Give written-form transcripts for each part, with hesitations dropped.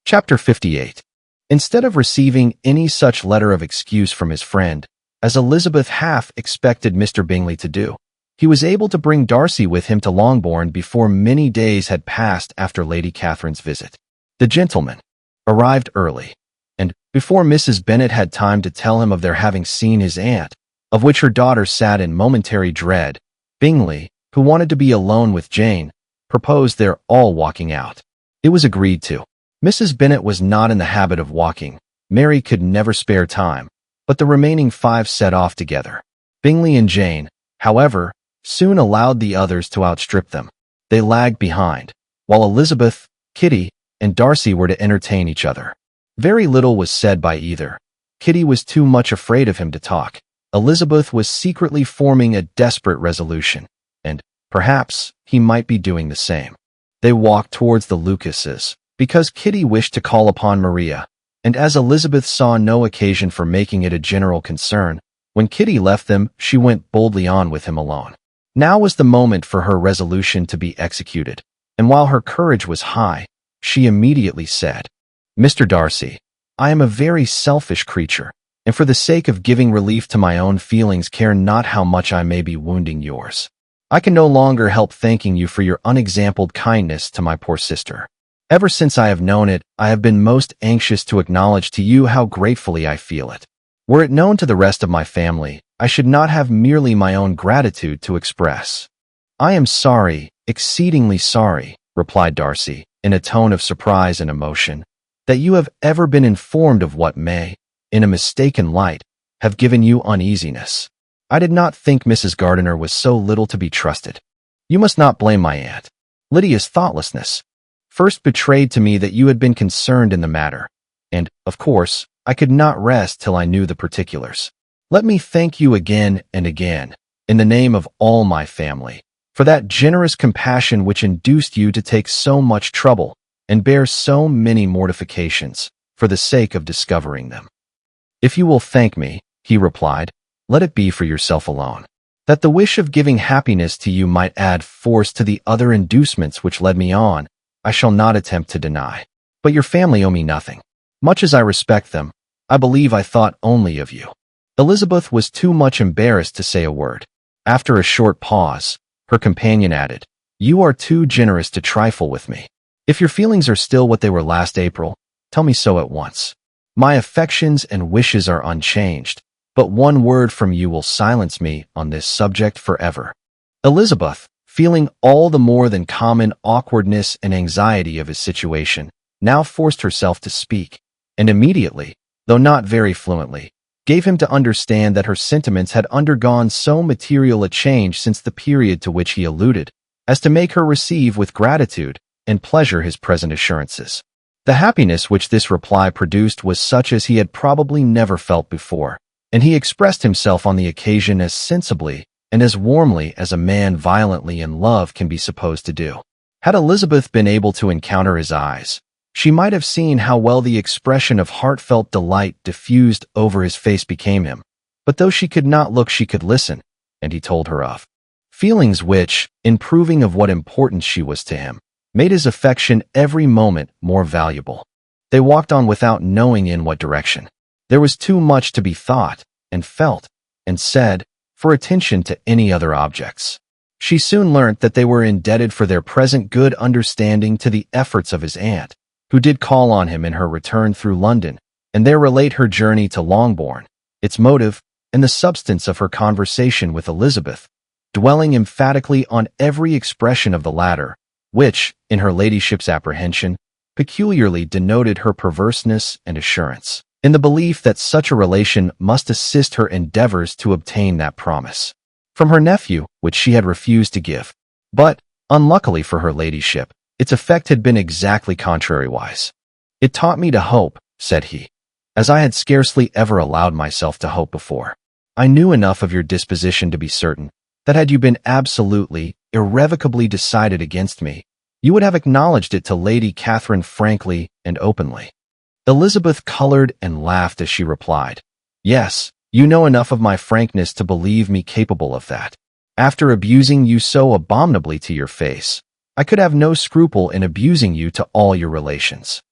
Chapter 58. Instead of receiving any such letter of excuse from his friend, as Elizabeth half expected Mr. Bingley to do, he was able to bring Darcy with him to Longbourn before many days had passed after Lady Catherine's visit. The gentleman arrived early, and before Mrs. Bennet had time to tell him of their having seen his aunt, of which her daughter sat in momentary dread, Bingley, who wanted to be alone with Jane, proposed their all walking out. It was agreed to. Mrs. Bennet was not in the habit of walking. Mary could never spare time, but the remaining 5 set off together. Bingley and Jane, however, soon allowed the others to outstrip them. They lagged behind, while Elizabeth, Kitty, and Darcy were to entertain each other. Very little was said by either. Kitty was too much afraid of him to talk. Elizabeth was secretly forming a desperate resolution, and, perhaps, he might be doing the same. They walked towards the Lucases, because Kitty wished to call upon Maria, and as Elizabeth saw no occasion for making it a general concern, when Kitty left them, she went boldly on with him alone. Now was the moment for her resolution to be executed, and while her courage was high, she immediately said, "Mr. Darcy, I am a very selfish creature, and for the sake of giving relief to my own feelings care not how much I may be wounding yours. I can no longer help thanking you for your unexampled kindness to my poor sister. Ever since I have known it, I have been most anxious to acknowledge to you how gratefully I feel it. Were it known to the rest of my family, I should not have merely my own gratitude to express." "I am sorry, exceedingly sorry," replied Darcy, in a tone of surprise and emotion, "that you have ever been informed of what may, in a mistaken light, have given you uneasiness. I did not think Mrs. Gardiner was so little to be trusted. You must not blame my aunt. Lydia's thoughtlessness first betrayed to me that you had been concerned in the matter, and, of course, I could not rest till I knew the particulars. Let me thank you again and again, in the name of all my family, for that generous compassion which induced you to take so much trouble and bear so many mortifications for the sake of discovering them. If you will thank me," he replied, "let it be for yourself alone. That the wish of giving happiness to you might add force to the other inducements which led me on, I shall not attempt to deny. But your family owe me nothing. Much as I respect them, I believe I thought only of you." Elizabeth was too much embarrassed to say a word. After a short pause, her companion added, "You are too generous to trifle with me. If your feelings are still what they were last April, tell me so at once. My affections and wishes are unchanged, but one word from you will silence me on this subject forever." Elizabeth, feeling all the more than common awkwardness and anxiety of his situation, now forced herself to speak, and immediately, though not very fluently, gave him to understand that her sentiments had undergone so material a change since the period to which he alluded, as to make her receive with gratitude and pleasure his present assurances. The happiness which this reply produced was such as he had probably never felt before, and he expressed himself on the occasion as sensibly and as warmly as a man violently in love can be supposed to do. Had Elizabeth been able to encounter his eyes, she might have seen how well the expression of heartfelt delight diffused over his face became him, but though she could not look she could listen, and he told her of feelings which, in proving of what importance she was to him, made his affection every moment more valuable. They walked on without knowing in what direction. There was too much to be thought, and felt, and said, for attention to any other objects. She soon learnt that they were indebted for their present good understanding to the efforts of his aunt, who did call on him in her return through London, and there relate her journey to Longbourn, its motive, and the substance of her conversation with Elizabeth, dwelling emphatically on every expression of the latter, which, in her ladyship's apprehension, peculiarly denoted her perverseness and assurance, in the belief that such a relation must assist her endeavors to obtain that promise from her nephew, which she had refused to give. But, unluckily for her ladyship, its effect had been exactly contrariwise. "It taught me to hope," said he, "as I had scarcely ever allowed myself to hope before. I knew enough of your disposition to be certain that had you been absolutely, irrevocably decided against me, you would have acknowledged it to Lady Catherine frankly and openly." Elizabeth colored and laughed as she replied, "Yes, you know enough of my frankness to believe me capable of that. After abusing you so abominably to your face, I could have no scruple in abusing you to all your relations."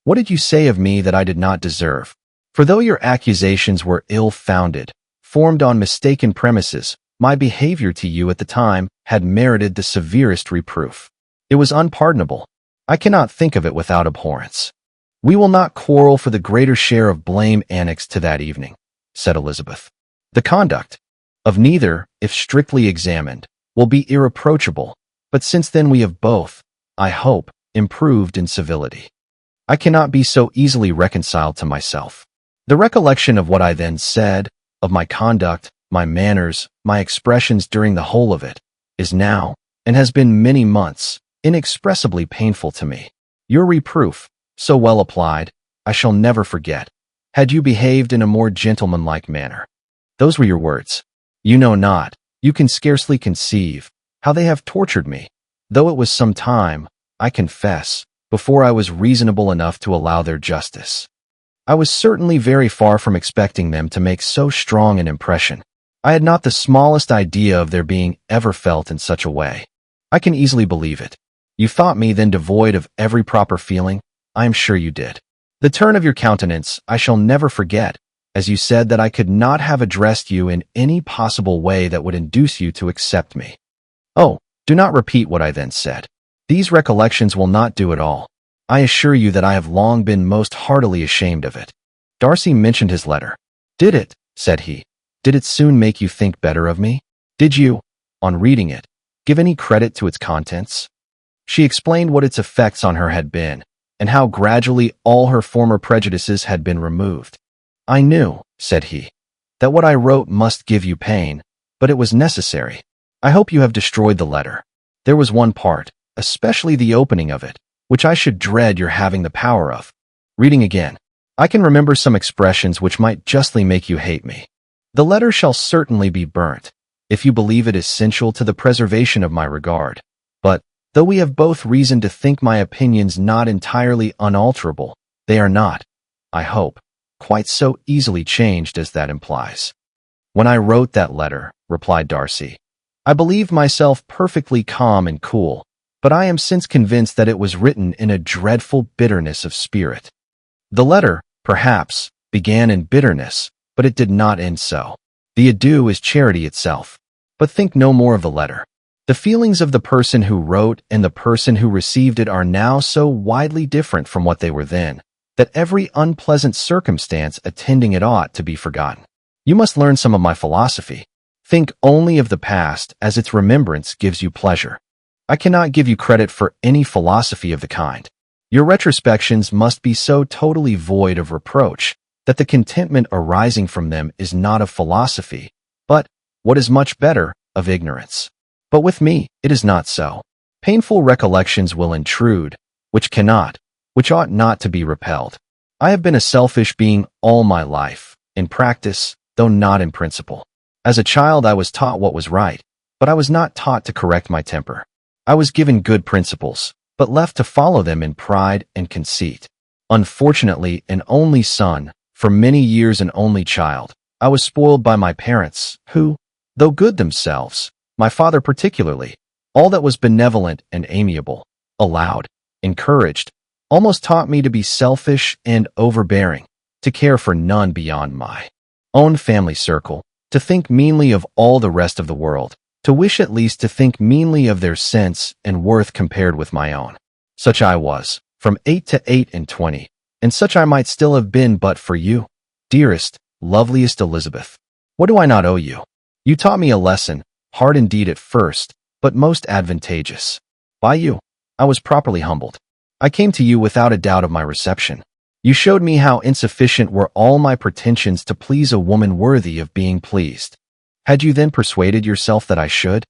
What did you say of me that I did not deserve? For though your accusations were ill-founded, formed on mistaken premises, my behavior to you at the time had merited the severest reproof. It was unpardonable. I cannot think of it without abhorrence. We will not quarrel for the greater share of blame annexed to that evening, said Elizabeth. The conduct of neither, if strictly examined, will be irreproachable, but since then we have both, I hope, improved in civility. I cannot be so easily reconciled to myself. The recollection of what I then said, of my conduct, my manners, my expressions during the whole of it, is now, and has been many months, inexpressibly painful to me. Your reproof, so well applied, I shall never forget, had you behaved in a more gentlemanlike manner. Those were your words. You know not, you can scarcely conceive, how they have tortured me, though it was some time, I confess, before I was reasonable enough to allow their justice. I was certainly very far from expecting them to make so strong an impression. I had not the smallest idea of their being ever felt in such a way. I can easily believe it. You thought me then devoid of every proper feeling? I am sure you did. The turn of your countenance I shall never forget, as you said that I could not have addressed you in any possible way that would induce you to accept me. Oh, do not repeat what I then said. These recollections will not do at all. I assure you that I have long been most heartily ashamed of it. Darcy mentioned his letter. Did it, said he, did it soon make you think better of me? Did you, on reading it, give any credit to its contents? She explained what its effects on her had been, and how gradually all her former prejudices had been removed. I knew, said he, that what I wrote must give you pain, but it was necessary. I hope you have destroyed the letter. There was one part, especially the opening of it, which I should dread your having the power of. Reading again, I can remember some expressions which might justly make you hate me. The letter shall certainly be burnt, if you believe it essential to the preservation of my regard. But, though we have both reason to think my opinions not entirely unalterable, they are not, I hope, quite so easily changed as that implies. When I wrote that letter, replied Darcy, I believed myself perfectly calm and cool, but I am since convinced that it was written in a dreadful bitterness of spirit. The letter, perhaps, began in bitterness, but it did not end so. The adieu is charity itself. But think no more of the letter. The feelings of the person who wrote and the person who received it are now so widely different from what they were then, that every unpleasant circumstance attending it ought to be forgotten. You must learn some of my philosophy. Think only of the past as its remembrance gives you pleasure. I cannot give you credit for any philosophy of the kind. Your retrospections must be so totally void of reproach that the contentment arising from them is not of philosophy, but, what is much better, of ignorance. But with me, it is not so. Painful recollections will intrude, which ought not to be repelled. I have been a selfish being all my life, in practice, though not in principle. As a child I was taught what was right, but I was not taught to correct my temper. I was given good principles, but left to follow them in pride and conceit. Unfortunately, an only son, for many years an only child, I was spoiled by my parents, who, though good themselves, my father particularly, all that was benevolent and amiable, allowed, encouraged, almost taught me to be selfish and overbearing, to care for none beyond my own family circle, to think meanly of all the rest of the world, to wish at least to think meanly of their sense and worth compared with my own. Such I was, from 8 to 28, and such I might still have been but for you, dearest, loveliest Elizabeth. What do I not owe you? You taught me a lesson, hard indeed at first, but most advantageous. By you, I was properly humbled. I came to you without a doubt of my reception. You showed me how insufficient were all my pretensions to please a woman worthy of being pleased. Had you then persuaded yourself that I should?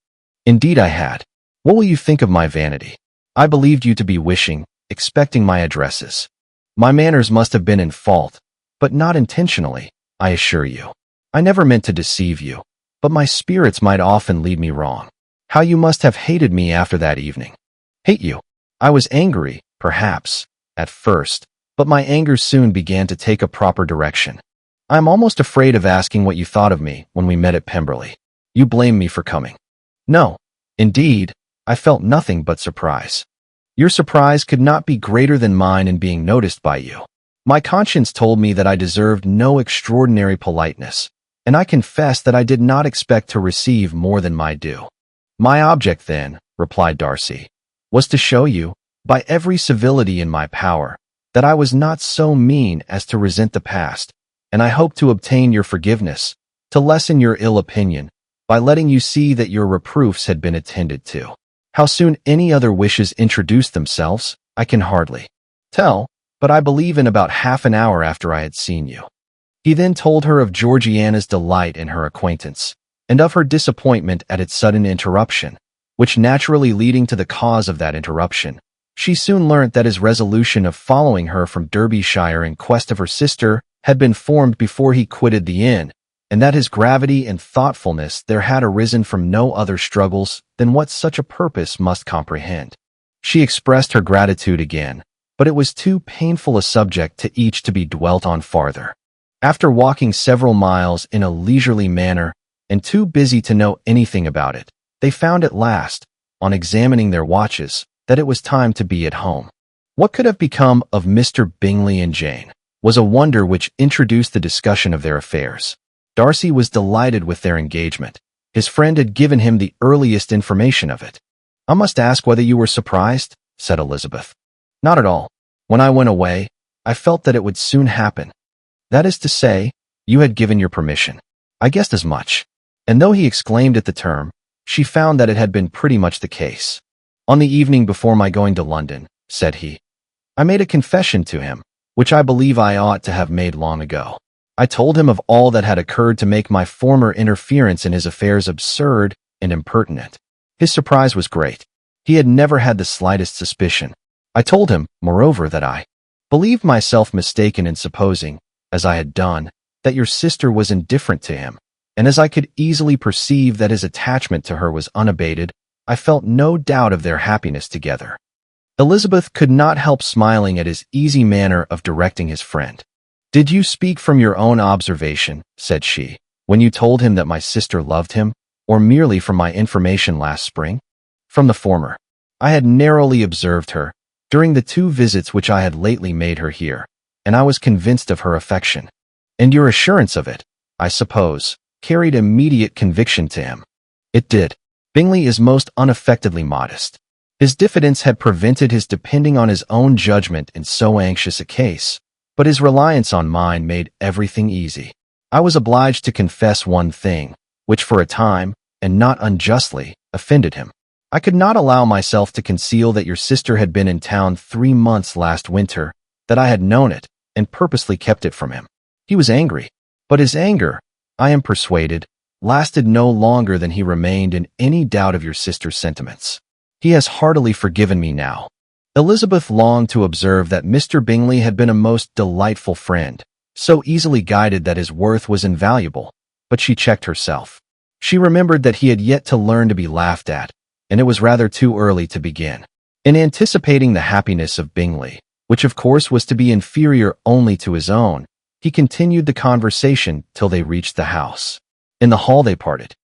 Indeed I had. What will you think of my vanity? I believed you to be wishing, expecting my addresses. My manners must have been in fault, but not intentionally, I assure you. I never meant to deceive you, but my spirits might often lead me wrong. How you must have hated me after that evening. Hate you. I was angry, perhaps, at first, but my anger soon began to take a proper direction. I am almost afraid of asking what you thought of me when we met at Pemberley. You blame me for coming. No, indeed, I felt nothing but surprise. Your surprise could not be greater than mine in being noticed by you. My conscience told me that I deserved no extraordinary politeness, and I confess that I did not expect to receive more than my due. My object, then, replied Darcy, was to show you, by every civility in my power, that I was not so mean as to resent the past, and I hope to obtain your forgiveness, to lessen your ill opinion, by letting you see that your reproofs had been attended to. How soon any other wishes introduced themselves, I can hardly tell, but I believe in about half an hour after I had seen you. He then told her of Georgiana's delight in her acquaintance, and of her disappointment at its sudden interruption, which naturally leading to the cause of that interruption, she soon learnt that his resolution of following her from Derbyshire in quest of her sister had been formed before he quitted the inn, and that his gravity and thoughtfulness there had arisen from no other struggles than what such a purpose must comprehend. She expressed her gratitude again, but it was too painful a subject to each to be dwelt on farther. After walking several miles in a leisurely manner, and too busy to know anything about it, they found at last, on examining their watches, that it was time to be at home. What could have become of Mr. Bingley and Jane was a wonder which introduced the discussion of their affairs. Darcy was delighted with their engagement. His friend had given him the earliest information of it. "I must ask whether you were surprised," said Elizabeth. "Not at all. When I went away, I felt that it would soon happen. That is to say, you had given your permission. I guessed as much." And though he exclaimed at the term, she found that it had been pretty much the case. "On the evening before my going to London," said he, "I made a confession to him, which I believe I ought to have made long ago. I told him of all that had occurred to make my former interference in his affairs absurd and impertinent. His surprise was great. He had never had the slightest suspicion. I told him, moreover, that I believed myself mistaken in supposing, as I had done, that your sister was indifferent to him, and as I could easily perceive that his attachment to her was unabated, I felt no doubt of their happiness together." Elizabeth could not help smiling at his easy manner of directing his friend. "Did you speak from your own observation," said she, "when you told him that my sister loved him, or merely from my information last spring?" "From the former. I had narrowly observed her, during the 2 visits which I had lately made her here, and I was convinced of her affection. And your assurance of it, I suppose, carried immediate conviction to him." "It did. Bingley is most unaffectedly modest. His diffidence had prevented his depending on his own judgment in so anxious a case, but his reliance on mine made everything easy. I was obliged to confess one thing, which for a time, and not unjustly, offended him. I could not allow myself to conceal that your sister had been in town 3 months last winter, that I had known it, and purposely kept it from him. He was angry, but his anger, I am persuaded, lasted no longer than he remained in any doubt of your sister's sentiments. He has heartily forgiven me now." Elizabeth longed to observe that Mr. Bingley had been a most delightful friend, so easily guided that his worth was invaluable, but she checked herself. She remembered that he had yet to learn to be laughed at, and it was rather too early to begin. In anticipating the happiness of Bingley, which of course was to be inferior only to his own, he continued the conversation till they reached the house. In the hall they parted.